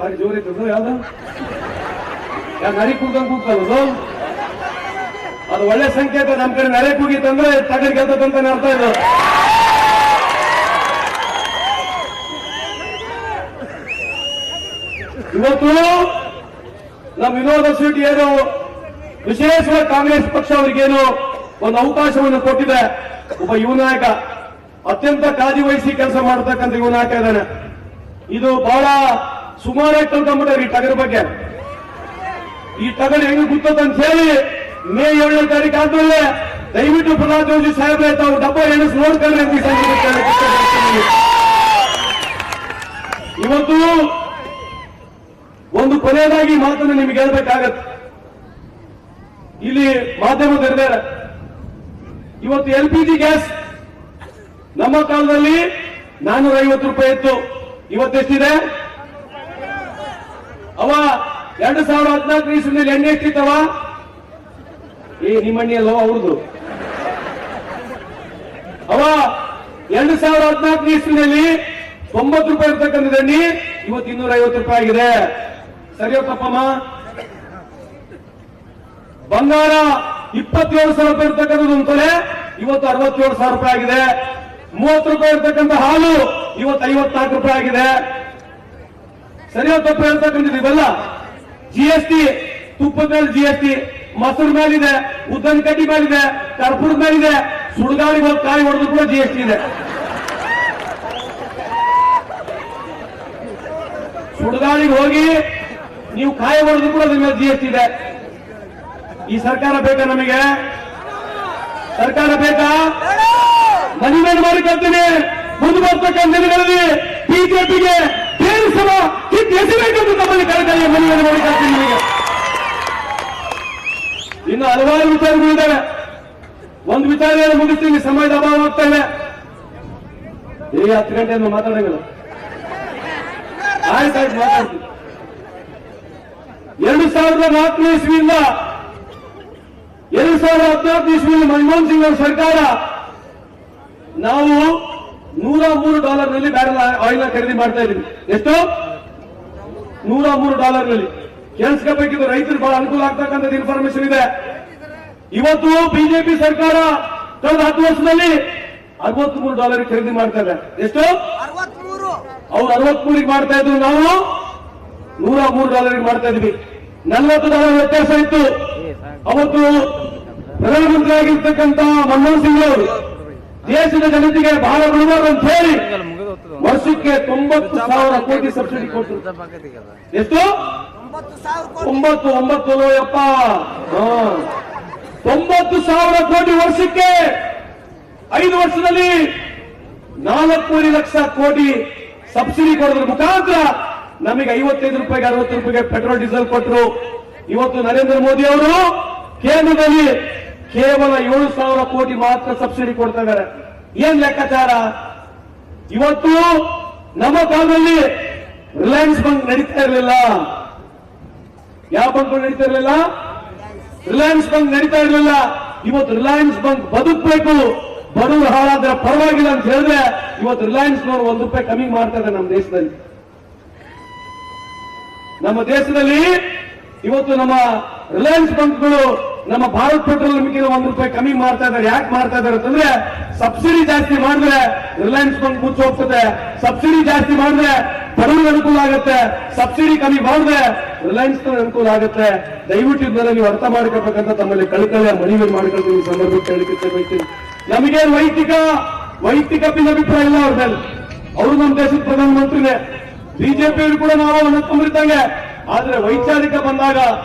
ಭಾರಿ ಜೋರ್ ಐತದ ಯಾವ್ದು ನರಿ ಕೂಗಂಗ್ ಕೂಗ್ತಲ್ಲದು ಅದು ಒಳ್ಳೆ ಸಂಕೇತ. ನಮ್ ಕಡೆ ನರೆ ಕೂಗಿತ್ತಂದ್ರೆ ತಗಡ್ ಗೆಲ್ತದಂತ ಅರ್ಥ ಇದು. ಇವತ್ತು ನಮ್ಮ ವಿನೋದ ಶೆಟ್ಟಿ ಏನು ವಿಶೇಷವಾಗಿ ಕಾಂಗ್ರೆಸ್ ಪಕ್ಷ ಅವರಿಗೇನು ಒಂದು ಅವಕಾಶವನ್ನು ಕೊಟ್ಟಿದೆ. ಒಬ್ಬ ಯುವ ನಾಯಕ ಅತ್ಯಂತ ಕಾಳಜಿ ವಹಿಸಿ ಕೆಲಸ ಮಾಡತಕ್ಕಂಥ ಯುವ ನಾಯಕ ಇದ್ದಾನೆ. ಇದು ಬಹಳ ಸುಮಾರಾಗಿ ತಿಳ್ಕೊಂಡ್ಬಿಟ್ಟಾರೆ ಈ ಟಗರ್ ಬಗ್ಗೆ. ಈ ಟಗರ್ ಹೆಂಗ್ ಗೊತ್ತಂತ ಹೇಳಿ ಮೇ 7ನೇ ತಾರೀಕು ಆದ್ಮೇಲೆ ದಯವಿಟ್ಟು ಪ್ರಹ್ಲಾದ್ ಜೋಶಿ ಸಾಹೇಬ್ರೆ ತಾವು ಡಬ್ಬ ಎಣಿಸಿ ನೋಡ್ಕೊಂಡ್ರೆ ಅಂತ ಇವತ್ತು ಒಂದು ಕೊನೆಯದಾಗಿ ಮಾತನ್ನು ನಿಮಗೆ ಹೇಳ್ಬೇಕಾಗತ್ತೆ. ಇಲ್ಲಿ ಮಾಧ್ಯಮದಲ್ಲಿದ್ದಾರೆ. ಇವತ್ತು LPG ಗ್ಯಾಸ್ ನಮ್ಮ ಕಾಲದಲ್ಲಿ 450 ರೂಪಾಯಿ ಇತ್ತು. ಇವತ್ತೆಷ್ಟಿದೆ? ಅವ 2014 ಇಸ್ವಿನಲ್ಲಿ ಎಣ್ಣೆ ಎಷ್ಟಿತ್ತವ? ನಿಮ್ಮಣ್ಣಿ ಅಲ್ವ ಅವ್ರದ್ದು. ಅವ 2014 ಇಸ್ವಿನಲ್ಲಿ 90 ರೂಪಾಯಿ ಇರ್ತಕ್ಕಂಥ ಎಣ್ಣೆ ಇವತ್ತು 250 ರೂಪಾಯಿ ಆಗಿದೆ. ಸರಿಯೋ ತಪ್ಪಮ್ಮ? ಬಂಗಾರ 27,000 ರೂಪಾಯಿ ಇರ್ತಕ್ಕಂಥದ್ದು ಒಂದು ತೊಲೆ ಇವತ್ತು 67,000 ರೂಪಾಯಿ ಆಗಿದೆ. 30 ರೂಪಾಯಿ ಇರ್ತಕ್ಕಂಥ ಹಾಲು ಇವತ್ತು 54 ರೂಪಾಯಿ ಆಗಿದೆ. ಸರಿಯೋ ತಪ್ಪು ಹೇಳ್ತಕ್ಕಂಥದ್ದು ಇವೆಲ್ಲ GST, ತುಪ್ಪದ ಮೇಲೆ GST, ಮೊಸರು ಮೇಲಿದೆ, ಉದ್ದನ ಕಡ್ಡಿ ಮೇಲಿದೆ, ಕರ್ಪೂರದ ಮೇಲಿದೆ, ಸುಡುಗಾಳಿಗೆ ಹೋಗಿ ಕಾಯಿ ಹೊಡೆದು ಕೂಡ GST ಇದೆ. ಸುಡುಗಾಳಿಗೆ ಹೋಗಿ ನೀವು ಕಾಯಿ ಹೊಡೆದು ಕೂಡ ಅದ್ರ ಮೇಲೆ GST ಇದೆ. ಈ ಸರ್ಕಾರ ಬೇಕಾ ನಮಗೆ? ಸರ್ಕಾರ ಬೇಕಾ? ಮನವಿ ಮಾಡಿಕೊಳ್ತೀನಿ. ಮುಂದೆ ಬರ್ತಕ್ಕಂಥ ದಿನಗಳಲ್ಲಿ ಬಿಜೆಪಿಗೆ ಬೇರೆ ಸಮ ಎಸಬೇಕಂತ ತಮ್ಮಲ್ಲಿ ಕಳಕಳಿಯ ಮನವಿ ಮಾಡಿಕೊಳ್ತೀನಿ ನಿಮಗೆ. ಇನ್ನು ಹಲವಾರು ವಿಚಾರಗಳಿದ್ದಾವೆ. ಒಂದು ವಿಚಾರ ಮುಗಿಸ್ತೀನಿ, ಸಮಯದ ಅಭಾವ ಆಗ್ತಾ ಇದೆ. 10 ಗಂಟೆ ಮಾತಾಡಂಗಿಲ್ಲ. ಆಯ್ತಾಯ್ತು ಮಾತಾಡ್ತೀನಿ. 2004 ಇಸ್ವಿಯಿಂದ 2014 ಇಸ್ವಿಯಲ್ಲಿ ಮನಮೋಹನ್ ಸಿಂಗ್ ಅವರ ಸರ್ಕಾರ ನಾವು $103 ಬ್ಯಾರಲ್ ಆಯಿಲ್ ಖರೀದಿ ಮಾಡ್ತಾ ಇದ್ದೀವಿ. ಎಷ್ಟು? $103. ಕೇಳಿಸ್ಕೋಬೇಕಿದ್ದು ರೈತರು ಬಹಳ ಅನುಕೂಲ ಆಗ್ತಕ್ಕಂಥ ಇನ್ಫಾರ್ಮೇಶನ್ ಇದೆ. ಇವತ್ತು ಬಿಜೆಪಿ ಸರ್ಕಾರ ಕಳೆದ 10 ವರ್ಷದಲ್ಲಿ $63 ಖರೀದಿ ಮಾಡ್ತಾ ಇದೆ. ಎಷ್ಟು? ಅವ್ರು 63 ಮಾಡ್ತಾ ಇದ್ರು, ನಾವು $103 ಮಾಡ್ತಾ ಇದ್ವಿ. $40 ವ್ಯತ್ಯಾಸ ಇತ್ತು. ಅವತ್ತು ಪ್ರಧಾನಮಂತ್ರಿ ಆಗಿರ್ತಕ್ಕಂಥ ಮನಮೋಹನ್ ಸಿಂಗ್ ಅವರು ದೇಶದ ಜನತೆಗೆ ಬಹಳ ಬಿಡಬಾರ್ದು ಅಂತ ಹೇಳಿ ವರ್ಷಕ್ಕೆ 90,000 ಕೋಟಿ ಸಬ್ಸಿಡಿ ಕೊಟ್ಟರು. ಎಷ್ಟು? 90,000 ಕೋಟಿ ವರ್ಷಕ್ಕೆ. 5 ವರ್ಷದಲ್ಲಿ 4 ಲಕ್ಷ ಕೋಟಿ ಸಬ್ಸಿಡಿ ಕೊಡೋದ್ರ ಮುಖಾಂತರ ನಮಗೆ 55 ರೂಪಾಯಿಗೆ 60 ರೂಪಾಯಿಗೆ ಪೆಟ್ರೋಲ್ ಡೀಸೆಲ್ ಕೊಟ್ಟರು. ಇವತ್ತು ನರೇಂದ್ರ ಮೋದಿ ಅವರು ಕೇಂದ್ರದಲ್ಲಿ ಕೇವಲ 7,000 ಕೋಟಿ ಮಾತ್ರ ಸಬ್ಸಿಡಿ ಕೊಡ್ತಾ ಇದ್ದಾರೆ. ಏನ್ ಲೆಕ್ಕಾಚಾರ? ಇವತ್ತು ನಮ್ಮ ಕಾಲದಲ್ಲಿ ರಿಲಯನ್ಸ್ ಬ್ಯಾಂಕ್ ನಡೀತಾ ಇರಲಿಲ್ಲ. ಯಾವ ಬ್ಯಾಂಕ್ ನಡೀತಾ ಇರಲಿಲ್ಲ? ರಿಲಯನ್ಸ್ ಬ್ಯಾಂಕ್ ನಡೀತಾ ಇರಲಿಲ್ಲ. ಇವತ್ತು ರಿಲಯನ್ಸ್ ಬ್ಯಾಂಕ್ ಬದುಕಬೇಕು, ಬಡವರು ಹಾಳಾದ್ರೆ ಪರವಾಗಿಲ್ಲ ಅಂತ ಹೇಳಿದ್ರೆ ಇವತ್ತು ರಿಲಯನ್ಸ್ ನವರು ₹1 ಕಮ್ಮಿ ಮಾಡ್ತಾ ಇದ್ದಾರೆ ನಮ್ಮ ದೇಶದಲ್ಲಿ. ನಮ್ಮ ದೇಶದಲ್ಲಿ ಇವತ್ತು ನಮ್ಮ ರಿಲಯನ್ಸ್ ಬ್ಯಾಂಕ್ಗಳು ನಮ್ಮ ಭಾರತ್ ಪೆಟ್ರೋಲ್ ₹1 ಕಮ್ಮಿ ಮಾಡ್ತಾ ಇದ್ದಾರೆ. ಯಾಕೆ ಮಾಡ್ತಾ ಇದ್ದಾರೆ ಅಂತಂದ್ರೆ ಸಬ್ಸಿಡಿ ಜಾಸ್ತಿ ಮಾಡಿದ್ರೆ ರಿಲಯನ್ಸ್ ಬ್ಯಾಂಕ್ ಮುಚ್ಚಿ ಹೋಗ್ತದೆ, ಸಬ್ಸಿಡಿ ಜಾಸ್ತಿ ಮಾಡಿದ್ರೆ ಬಡವರಿಗೆ ಅನುಕೂಲ ಆಗುತ್ತೆ, ಸಬ್ಸಿಡಿ ಕಮ್ಮಿ ಮಾಡಿದ್ರೆ ರಿಲಯನ್ಸ್ ಅನುಕೂಲ ಆಗುತ್ತೆ. ದಯವಿಟ್ಟು ಇದನ್ನ ನೀವು ಅರ್ಥ ಮಾಡ್ಕೋಬೇಕಂತ ತಮ್ಮಲ್ಲಿ ಕಳಕಳಿಯ ಮನವಿ ಮಾಡ್ಕೊಳ್ತೀನಿ. ಈ ಸಂದರ್ಭಕ್ಕೆ ಹೇಳಿಕೆ ಬಯಸ್ತೀನಿ. ನಮಗೇನು ವೈಯಕ್ತಿಕ ಭಿನ್ನಾಭಿಪ್ರಾಯ ಇಲ್ಲ ಅವ್ರ ಮೇಲೆ. ಅವರು ನಮ್ಮ ದೇಶದ ಪ್ರಧಾನಮಂತ್ರಿನೇ, ಬಿಜೆಪಿಯವರು ಕೂಡ ನಾವು ಅನುಕಂಬಿದ್ದಂಗೆ. ಆದ್ರೆ ವೈಚಾರಿಕ ಬಂದಾಗ,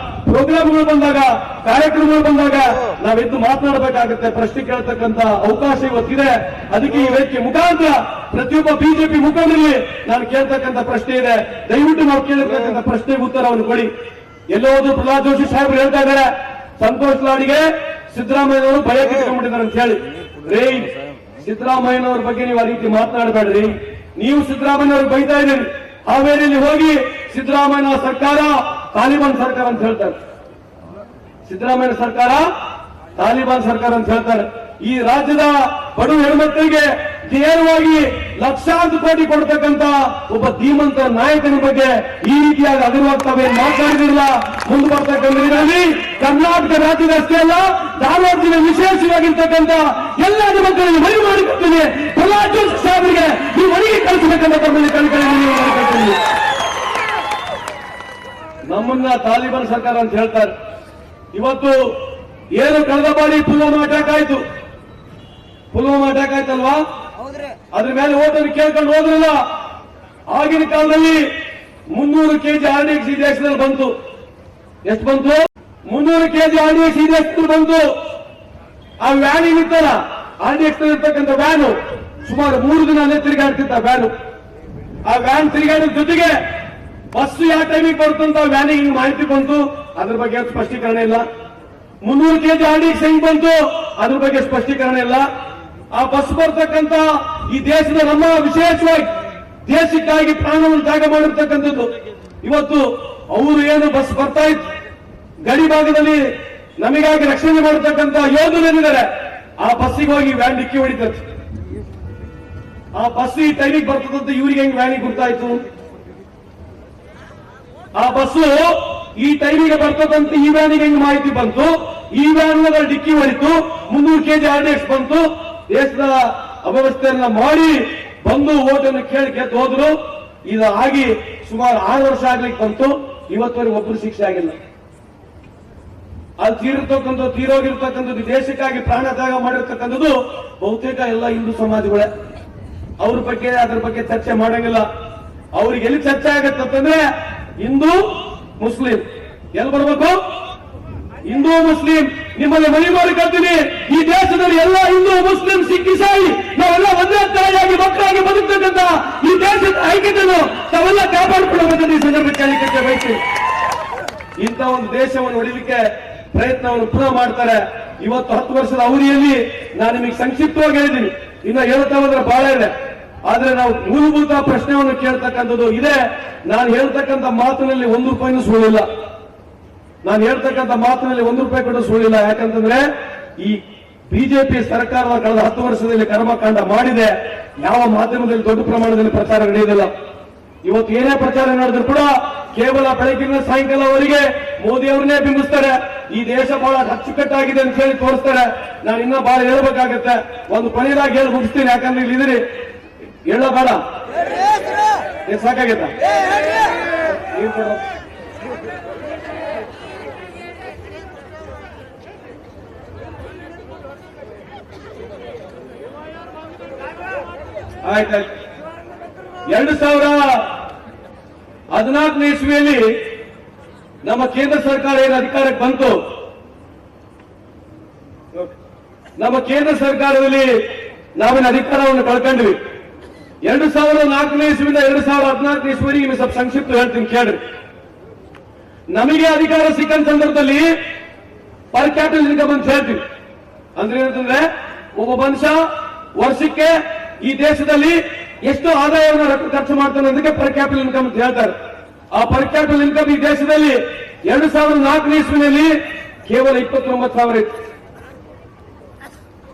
ಪ್ರೋಗ್ರಾಮ್ಗಳು ಬಂದಾಗ, ಕಾರ್ಯಕ್ರಮಗಳು ಬಂದಾಗ ನಾವೆದ್ದು ಮಾತನಾಡಬೇಕಾಗುತ್ತೆ. ಪ್ರಶ್ನೆ ಕೇಳತಕ್ಕಂತ ಅವಕಾಶ ಇವತ್ತಿದೆ. ಅದಕ್ಕೆ ಈ ವೇದಿಕೆ ಮುಖಾಂತರ ಪ್ರತಿಯೊಬ್ಬ ಬಿಜೆಪಿ ಮುಖಂಡರಲ್ಲಿ ನಾನು ಕೇಳ್ತಕ್ಕಂಥ ಪ್ರಶ್ನೆ ಇದೆ. ದಯವಿಟ್ಟು ನಾವು ಕೇಳಿರ್ತಕ್ಕಂಥ ಪ್ರಶ್ನೆಗೆ ಉತ್ತರವನ್ನು ಕೊಡಿ. ಎಲ್ಲೋದು ಪ್ರಹ್ಲಾದ್ ಜೋಶಿ ಸಾಹೇಬರು ಹೇಳ್ತಾ ಇದ್ದಾರೆ, ಸಂತೋಷ್ ಲಾಡ್ಗೆ ಸಿದ್ದರಾಮಯ್ಯನವರು ಭಯ ಕಿಟ್ಕೊಂಡ್ಬಿಟ್ಟಿದ್ದಾರೆ ಅಂತ ಹೇಳಿ. ರೇ, ಸಿದ್ದರಾಮಯ್ಯನವ್ರ ಬಗ್ಗೆ ನೀವು ಆ ರೀತಿ ಮಾತನಾಡಬೇಡ್ರಿ. ನೀವು ಸಿದ್ದರಾಮಯ್ಯವ್ರು ಬೈತಾ ಇದ್ದೀರಿ. ಹಾವೇರಿಯಲ್ಲಿ ಹೋಗಿ ಸಿದ್ದರಾಮಯ್ಯ ಸರ್ಕಾರ ತಾಲಿಬಾನ್ ಸರ್ಕಾರ ಅಂತ ಹೇಳ್ತಾರೆ. ಸಿದ್ದರಾಮಯ್ಯ ಸರ್ಕಾರ ತಾಲಿಬಾನ್ ಸರ್ಕಾರ ಅಂತ ಹೇಳ್ತಾರೆ. ಈ ರಾಜ್ಯದ ಬಡ ಹೆಣ್ಮಕ್ಕಳಿಗೆ ನೇರವಾಗಿ ಲಕ್ಷಾಂತರ ಕೋಟಿ ಕೊಡ್ತಕ್ಕಂತ ಒಬ್ಬ ಧೀಮಂತ ನಾಯಕನ ಬಗ್ಗೆ ಈ ರೀತಿಯಾಗಿ ಅಗರವಾಗ್ತವೆ ಮಾತಾಡಿದಿಲ್ಲ. ಮುಂದೆ ಬರ್ತಕ್ಕಂಥ ದಿನಗಳಲ್ಲಿ ಕರ್ನಾಟಕ ರಾಜ್ಯದ ಅಷ್ಟೇ ಅಲ್ಲ, ಧಾರವಾಡ ಜಿಲ್ಲೆ ವಿಶೇಷವಾಗಿರ್ತಕ್ಕಂಥ ಎಲ್ಲ ಮಕ್ಕಳಿಗೆ ಮನವಿ ಮಾಡಿಕೊಡ್ತೀನಿ. ಪ್ರಹ್ಲಾದ್ ಜೋಶಿ ಸಾಹೇಬರಿಗೆ ಈ ಮನೆಗೆ ಕಳಿಸಬೇಕಂತ ತಮ್ಮಲ್ಲಿ ಕಳ್ಕೊಳ್ಳಿ. ನಮ್ಮನ್ನ ತಾಲಿಬಾನ್ ಸರ್ಕಾರ ಅಂತ ಹೇಳ್ತಾರೆ. ಇವತ್ತು ಏನು ಕಳೆದ ಬಾರಿ ಪುಲ್ವಾಮಾ ಅಟ್ಯಾಕ್ ಆಯ್ತು, ಆಯ್ತಲ್ವಾ? ಅದ್ರ ಮೇಲೆ ಓಟನ್ನು ಕೇಳ್ಕೊಂಡು ಹೋದ್ರಲ್ಲ. ಆಗಿನ ಕಾಲದಲ್ಲಿ 300 ಕೆಜಿ RDX ಈ ದೇಶದಲ್ಲಿ ಬಂತು. ಎಷ್ಟು ಬಂತು? 300 ಕೆಜಿ RDX ಈ ದೇಶದಲ್ಲಿ ಬಂತು. ಆ ವ್ಯಾನ್ ಏನಿತ್ತಲ್ಲ, RDX ಇರ್ತಕ್ಕಂಥ ವ್ಯಾನು ಸುಮಾರು 3 ದಿನ ಅಲ್ಲೇ ತಿರುಗಾಡ್ತಿತ್ತ ವ್ಯಾನು. ಆ ವ್ಯಾನ್ ತಿರುಗಾಡಿದ ಜೊತೆಗೆ ಬಸ್ ಯಾವ ಟೈಮಿಗೆ ಬರುತ್ತಂತ ವ್ಯಾನಿಗೆ ಹಿಂಗ್ ಮಾಹಿತಿ ಬಂತು. ಅದ್ರ ಬಗ್ಗೆ ಸ್ಪಷ್ಟೀಕರಣ ಇಲ್ಲ. 300 ಕೆಜಿ RDX ಹೆಂಗ್ ಬಂತು, ಅದ್ರ ಬಗ್ಗೆ ಸ್ಪಷ್ಟೀಕರಣ ಇಲ್ಲ. ಆ ಬಸ್ ಬರ್ತಕ್ಕಂತ ಈ ದೇಶದ ನಮ್ಮ ವಿಶೇಷವಾಗಿ ದೇಶಕ್ಕಾಗಿ ಪ್ರಾಣವನ್ನು ತ್ಯಾಗ ಮಾಡಿರ್ತಕ್ಕಂಥದ್ದು. ಇವತ್ತು ಅವರು ಏನು ಬಸ್ ಬರ್ತಾ ಇತ್ತು, ಗಡಿ ಭಾಗದಲ್ಲಿ ನಮಗಾಗಿ ರಕ್ಷಣೆ ಮಾಡತಕ್ಕಂತ ಯೋಧರೇನಿದ್ದಾರೆ, ಆ ಬಸ್ಸಿಗೆ ಹೋಗಿ ವ್ಯಾನ್ ಡಿಕ್ಕಿ ಹೊಡಿತದೆ. ಆ ಬಸ್ ಈ ಟೈಮಿಗೆ ಬರ್ತದಂತ ಇವ್ರಿಗೆ ಹೆಂಗ್ ವ್ಯಾನಿಗೆ ಗುರ್ತಾಯ್ತು? ಆ ಬಸ್ಸು ಈ ಟೈಮಿಗೆ ಬರ್ತದಂತ ಈ ವ್ಯಾನಿಗೆ ಹೆಂಗ್ ಮಾಹಿತಿ ಬಂತು? ಈ ವ್ಯಾನ್ ಡಿಕ್ಕಿ ಹೊಡಿತು, 300 ಕೆಜಿ RDX ಬಂತು. ದೇಶದ ಅವ್ಯವಸ್ಥೆಯನ್ನ ಮಾಡಿ ಬಂದು ಓಟನ್ನು ಕೇಳಿ ಗೆದ್ದು ಹೋದ್ರು. ಇದು ಆಗಿ ಸುಮಾರು 6 ವರ್ಷ ಆಗ್ಲಿಕ್ಕೆ ಬಂತು. ಇವತ್ತವರೆಗೆ ಒಬ್ಬರು ಶಿಕ್ಷೆ ಆಗಿಲ್ಲ. ಅಲ್ಲಿ ತೀರೋಗಿರ್ತಕ್ಕಂಥದ್ದು ದೇಶಕ್ಕಾಗಿ ಪ್ರಾಣ ತ್ಯಾಗ ಮಾಡಿರ್ತಕ್ಕಂಥದ್ದು ಬಹುತೇಕ ಎಲ್ಲ ಹಿಂದೂ ಸಮಾಜಗಳೇ. ಅವ್ರ ಬಗ್ಗೆ ಅದ್ರ ಬಗ್ಗೆ ಚರ್ಚೆ ಮಾಡಂಗಿಲ್ಲ. ಅವ್ರಿಗೆ ಎಲ್ಲಿ ಚರ್ಚೆ ಆಗತ್ತಂದ್ರೆ ಹಿಂದೂ ಮುಸ್ಲಿಂ ಎಲ್ಲಿ ಬರ್ಬೇಕು? ಹಿಂದೂ ಮುಸ್ಲಿಂ. ನಿಮ್ಮಲ್ಲಿ ಮನವಿ ಮಾಡಿ ಕಳ್ತೀನಿ, ಈ ದೇಶದಲ್ಲಿ ಎಲ್ಲ ಹಿಂದೂ ಮುಸ್ಲಿಂ ಸಿಖ್ ಇಸಾಯಿ ನಾವೆಲ್ಲ ಒಂದೇ ತಾಯಿಯಾಗಿ ಮಕ್ಕಳಾಗಿ ಬದುಕ್ತಕ್ಕಂಥ ಈ ದೇಶದ ಐಕ್ಯತೆಯನ್ನು ತಾವೆಲ್ಲ ಕಾಪಾಡಿಕೊಳ್ಳಬೇಕಂತ ಈ ಸಂದರ್ಭಕ್ಕೆ ಬಯಸ್ತೀನಿ. ಇಂಥ ಒಂದು ದೇಶವನ್ನು ಹೊಡಿಲಿಕ್ಕೆ ಪ್ರಯತ್ನವನ್ನು ಪುನಃ ಮಾಡ್ತಾರೆ. ಇವತ್ತು 10 ವರ್ಷದ ಅವಧಿಯಲ್ಲಿ ನಾನು ನಿಮಗೆ ಸಂಕ್ಷಿಪ್ತವಾಗಿ ಹೇಳಿದ್ದೀನಿ, ಇನ್ನು ಹೇಳ್ತಾ ಹೋದ್ರೆ ಬಹಳ ಇದೆ. ಆದ್ರೆ ನಾವು ಮೂಲಭೂತ ಪ್ರಶ್ನೆಯನ್ನು ಕೇಳ್ತಕ್ಕಂಥದ್ದು ಇದೆ. ನಾನು ಹೇಳ್ತಕ್ಕಂಥ ಮಾತಿನಲ್ಲಿ 1 ರೂಪಾಯಿನೂ ಸುಳ್ಳಿಲ್ಲ. ನಾನು ಹೇಳ್ತಕ್ಕಂಥ ಮಾತಿನಲ್ಲಿ 1 ರೂಪಾಯಿ ಕೂಡ ಸುಳ್ಳಿಲ್ಲ. ಯಾಕಂತಂದ್ರೆ ಈ ಬಿಜೆಪಿ ಸರ್ಕಾರದ ಕಳೆದ 10 ವರ್ಷದಲ್ಲಿ ಕರ್ಮಕಾಂಡ ಮಾಡಿದೆ. ಯಾವ ಮಾಧ್ಯಮದಲ್ಲಿ ದೊಡ್ಡ ಪ್ರಮಾಣದಲ್ಲಿ ಪ್ರಚಾರ ನಡೆಯುವುದಿಲ್ಲ. ಇವತ್ತು ಏನೇ ಪ್ರಚಾರ ನಡೆದ್ರು ಕೂಡ ಕೇವಲ ಬೆಳಗಿನ ಸಾಯಂಕಾಲವರೆಗೆ ಮೋದಿ ಅವರನ್ನೇ ಬಿಂಬಿಸ್ತಾರೆ. ಈ ದೇಶ ಬಹಳ ಅಚ್ಚುಕಟ್ಟಾಗಿದೆ ಅಂತ ಹೇಳಿ ತೋರಿಸ್ತಾರೆ. ನಾನು ಇನ್ನ ಬಹಳ ಹೇಳ್ಬೇಕಾಗತ್ತೆ. ಒಂದು ಕೊನೆಯದಾಗಿ ಹೇಳಿ ಮುಗಿಸ್ತೀನಿ, ಯಾಕಂದ್ರೆ ಇಲ್ಲಿ ಇದ್ದೀರಿ. ಹೇಳ ಬೇಡ, ಸಾಕಾಗತ್ತ? ಆಯ್ತಾಯ್ತು. 2014 ಇಸ್ವಿಯಲ್ಲಿ ನಮ್ಮ ಕೇಂದ್ರ ಸರ್ಕಾರ ಏನು ಅಧಿಕಾರಕ್ಕೆ ಬಂತು, ನಮ್ಮ ಕೇಂದ್ರ ಸರ್ಕಾರದಲ್ಲಿ ನಾವೇನು ಅಧಿಕಾರವನ್ನು ಕಳ್ಕೊಂಡ್ವಿ. 2004 ಇಸ್ವಿಯಿಂದ 2014 ಇಸ್ವಿವರೆಗೆ ನಿಮಗೆ ಸ್ವಲ್ಪ ಸಂಕ್ಷಿಪ್ತ ಹೇಳ್ತೀನಿ ಕೇಳ್ರಿ. ನಮಗೆ ಅಧಿಕಾರ ಸಿಕ್ಕಂತ ಸಂದರ್ಭದಲ್ಲಿ ಪರ್ ಕ್ಯಾಪಿಟಲ್ ಇನ್ಕಮ್ ಅಂತ ಹೇಳ್ತೀವಿ. ಅಂದ್ರೆ ಏನಂತಂದ್ರೆ ಒಬ್ಬ ಮನುಷ್ಯ ವರ್ಷಕ್ಕೆ ಈ ದೇಶದಲ್ಲಿ ಎಷ್ಟು ಆದಾಯವನ್ನು ಖರ್ಚು ಮಾಡ್ತಾನೆ ಅದಕ್ಕೆ ಪರ್ ಕ್ಯಾಪಿಟಲ್ ಇನ್ಕಮ್ ಅಂತ ಹೇಳ್ತಾರೆ. ಆ ಪರ್ ಕ್ಯಾಪಿಟಲ್ ಇನ್ಕಮ್ ಈ ದೇಶದಲ್ಲಿ 2004 ಇಸ್ವಿನಲ್ಲಿ ಕೇವಲ 29,000 ಇತ್ತು.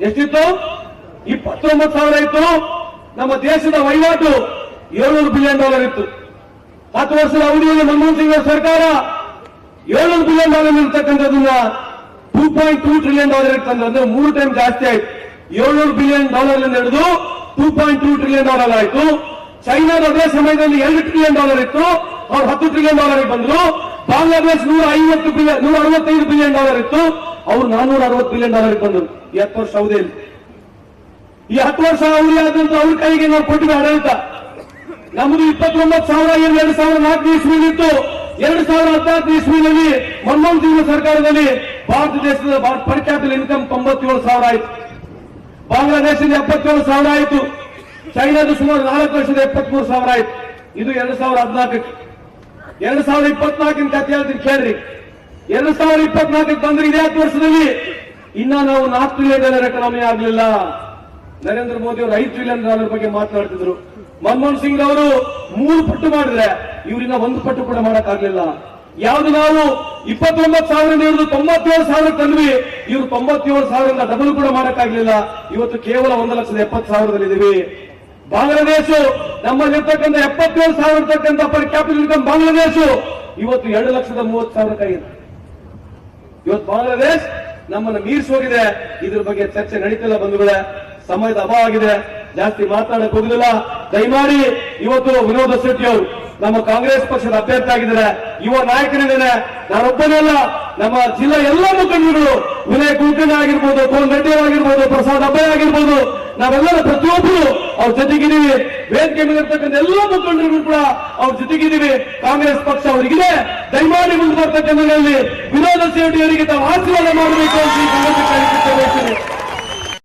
ಎಷ್ಟಿತ್ತು? 29,000 ಇತ್ತು. ನಮ್ಮ ದೇಶದ ವಹಿವಾಟು $700 ಬಿಲಿಯನ್ ಇತ್ತು. 10 ವರ್ಷದ ಅವಧಿಯಲ್ಲಿ ಮನಮೋಹನ್ ಸಿಂಗ್ ಸರ್ಕಾರ $700 ಬಿಲಿಯನ್ ಇರ್ತಕ್ಕಂಥದನ್ನ $2.2 ಟ್ರಿಲಿಯನ್ ಇರ್ತಂದ್ರೆ 3 ಟೈಮ್ ಜಾಸ್ತಿ ಆಯ್ತು. $700 ಬಿಲಿಯನ್ ಹಿಡಿದು $2.2 ಟ್ರಿಲಿಯನ್ ಆಯ್ತು. ಚೈನಾದ ಅದೇ ಸಮಯದಲ್ಲಿ $2 ಟ್ರಿಲಿಯನ್ ಇತ್ತು, ಅವ್ರು $10 ಟ್ರಿಲಿಯನ್ ಬಂದ್ರು. ಬಾಂಗ್ಲಾದೇಶ $165 ಬಿಲಿಯನ್ ಇತ್ತು, ಅವ್ರು $460 ಬಿಲಿಯನ್ ಬಂದ್ರು. 10 ವರ್ಷ ಅವಧಿಯಲ್ಲಿ. ಈ 10 ವರ್ಷ ಅವಧಿ ಆದಂತ ಅವ್ರ ಕೈಗೆ ನಾವು ಕೊಟ್ಟಿವಿ ಆಡಳಿತ. ನಮ್ಮದು 29,000 2004 ಇಸ್ವಿಲಿತ್ತು. 2014 ಇಸ್ವಿನಲ್ಲಿ ಮನಮೋಹನ್ ಸಿಂಗ್ ಸರ್ಕಾರದಲ್ಲಿ ಭಾರತ ದೇಶದ ಪರ್ ಕ್ಯಾಪಿಟಲ್ ಇನ್ಕಮ್ 97,000 ಆಯಿತು. ಬಾಂಗ್ಲಾದೇಶದ 77,000 ಆಯಿತು. ಚೈನಾದ ಸುಮಾರು 4 ವರ್ಷದ 73,000 ಆಯಿತು. ಇದು 2014. 2024 ಕಥೆ ಹೇಳ್ತೀನಿ ಕೇಳ್ರಿ. 2024 ಬಂದ್ರೆ ಇದೇ 10 ವರ್ಷದಲ್ಲಿ ಇನ್ನ ನಾವು $4 ಟ್ರಿಲಿಯನ್ ಎಕಾನಮಿ ಆಗಲಿಲ್ಲ. ನರೇಂದ್ರ ಮೋದಿ ಅವರು $5 ಟ್ರಿಲಿಯನ್ ಬಗ್ಗೆ ಮಾತನಾಡ್ತಿದ್ರು. ಮನಮೋಹನ್ ಸಿಂಗ್ ಅವರು 3 ಪಟ್ಟು ಮಾಡಿದ್ರೆ ಇವರಿಂದ 1 ಪಟ್ಟು ಕೂಡ ಮಾಡಕ್ಕಾಗ್ಲಿಲ್ಲ. ಯಾವ್ದು ನಾವು 29,000 ಹಿಡಿದು 97,000 ತಂದ್ವಿ, ಇವರು 97,000 ಡಬಲ್ ಕೂಡ ಮಾಡಕ್ಕಾಗ್ಲಿಲ್ಲ. ಇವತ್ತು ಕೇವಲ 1,70,000 ಬಾಂಗ್ಲಾದೇಶ ನಮ್ಮಲ್ಲಿರ್ತಕ್ಕಂಥ 77,000 ಇರ್ತಕ್ಕಂಥ ಪರ್ ಕ್ಯಾಪಿಟಲ್ ಇನ್ಕಮ್ ಬಾಂಗ್ಲಾದೇಶ ಇವತ್ತು 2,30,000 ಆಗಿದೆ. ಇವತ್ತು ಬಾಂಗ್ಲಾದೇಶ ನಮ್ಮನ್ನು ಮೀರಿಸಿ ಹೋಗಿದೆ. ಇದ್ರ ಬಗ್ಗೆ ಚರ್ಚೆ ನಡೀತಿಲ್ಲ ಬಂಧುಗಳೇ, ಸಮಯದ ಅಭಾವ ಆಗಿದೆ, ಜಾಸ್ತಿ ಮಾತಾಡಕ್ ಹೋಗಲಿಲ್ಲ. ದಯಮಾಡಿ ಇವತ್ತು ವಿನೋದ್ ಶೆಟ್ಟಿ ಅವರು ನಮ್ಮ ಕಾಂಗ್ರೆಸ್ ಪಕ್ಷದ ಅಭ್ಯರ್ಥಿ ಆಗಿದ್ದಾರೆ, ಯುವ ನಾಯಕರಿದ್ದಾರೆ. ನಾನೊಬ್ಬನೆಲ್ಲ, ನಮ್ಮ ಜಿಲ್ಲಾ ಎಲ್ಲ ಮುಖಂಡರು, ವಿನಯ್ ಕುಲಕರ್ಣಿ ಆಗಿರ್ಬೋದು, ಕೋನ್ ರೆಡ್ಡಿ ಆಗಿರ್ಬೋದು, ಪ್ರಸಾದ್ ಅಬ್ಬಯ್ಯ ಆಗಿರ್ಬೋದು, ನಾವೆಲ್ಲರೂ ಪ್ರತಿಯೊಬ್ಬರು ಅವ್ರ ಜೊತೆಗಿದ್ದೀವಿ. ವೇದಿಕೆ ಮೇಲೆ ಇರ್ತಕ್ಕಂಥ ಎಲ್ಲ ಮುಖಂಡರು ಕೂಡ ಅವ್ರ ಜೊತೆಗಿದ್ದೀವಿ. ಕಾಂಗ್ರೆಸ್ ಪಕ್ಷ ಅವರಿಗಿದೆ. ದಯಮಾಡಿ ಮುಂದೆ ಬರ್ತಕ್ಕಂಥಲ್ಲಿ ವಿನೋದ್ ಶೆಟ್ಟಿ ಅವರಿಗೆ ತಾವು ಆಶೀರ್ವಾದ ಮಾಡಬೇಕು ಅಂತ ಈ ಸಂದರ್ಭದಲ್ಲಿ